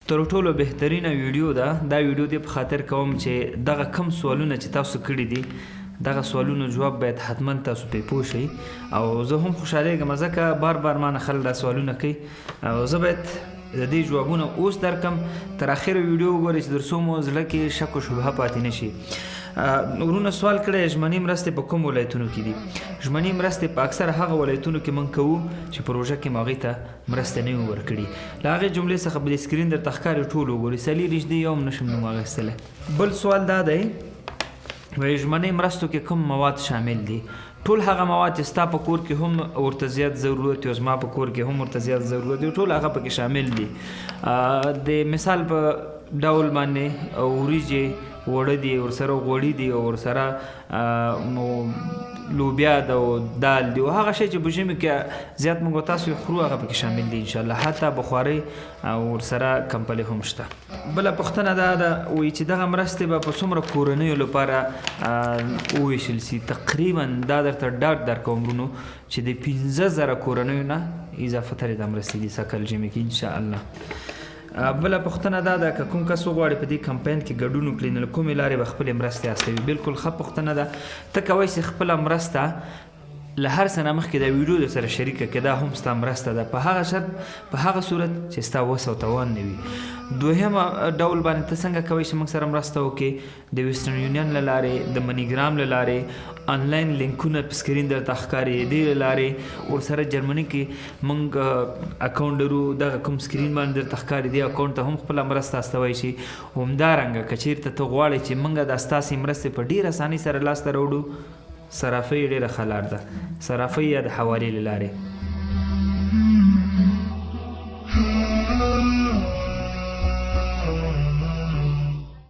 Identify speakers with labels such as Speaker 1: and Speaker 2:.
Speaker 1: تر ټولو بهترینه ویډیو ده. دا ویډیو دې په خاطر کوم چې دغه کم سوالونه چې تاسو کړي دي دغه سوالونو جواب باید حتما تاسو پرې پوه شئ. او زه هم خوشحالیږم ځکه بار بار ما نه خلک دا سوالونه کوي او زه باید د دې جوابونه اوس درکم. تر اخره ویډیو وګورئ چې تر څو مو زړه کې شک او شبهه پاتې نه شي. ورونه سوال کړی ژمنې مرستې په کوم ولایتونو کې دي؟ ژمنې مرستې په اکثره هغه ولایتونو کې موږ کوو چې پروژه کې مو هغې ته مرسته نه وي ورکړي. له هغې جملې څخه به د سکرین درته ښکاري ټول وګورئ. څلېرویشت دي یو هم نشم نوم اخیستلی. بل سوال دا دی وایي ژمنې مرستو کې کوم مواد شامل دي؟ ټول هغه مواد چې ستا په کور کې هم ورته زیات ضرورت وي او زما په کور کې هم ورته زیات ضرورت وي ټول هغه پکې شامل دي. د مثال په ډول باندې وریجې وړه دي، ورسره غوړي دي او ورسره لوبیا ده او دال دي او هغه شی چې په ژمي کې زیات موږ تاسو خورو هغه پکې شامل دي انشاءالله. حتی بخاري او ورسره کمپلې هم شته. بله پوښتنه دا ده وایي چې دغه مرستې به په څومره کورنیو لپاره وویشل سي؟ تقریبا دا درته ډاډ درکوم ورونو چې د 15,000 کورنیو نه اضافه ترې دا مرستې دي سږ کال ژمي کې انشاءالله. بله پوښتنه دا ده که کوم کس وغواړي په دې کمپاین کې ګډون وکړي نو له کومې لارې به خپلې مرستې استوي؟ بالکل ښه پوښتنه ده. ته کوی چې خپله مرسته له هر څه نه مخکې دا ویډیو در سره شریکه کړې، دا هم ستا مرسته ده په هغه شرط په هغه صورت چې ستا وس او توان نه وي. دویم ډول باندې ته څنګه کوی چې موږ سره مرسته وکړې؟ د ویسټرن یونین له لارې، د منیګرام له لارې، آنلاین لینکونه په سکرین درته ښکاري دې له لارې، ورسره جرمني کې موږ اکاونټ لرو دغه کوم سکرین باندې درته ښکاري دې اکاونټ ته هم خپله مرسته استوی شي. همدارنګه که چېرته ته غواړې چې موږ دا ستاسې مرستې په ډېره اسانۍ سره لاسته راوړو، صرافۍ ډېره ښه لار ده. صرافۍ یا د حوالې له لارې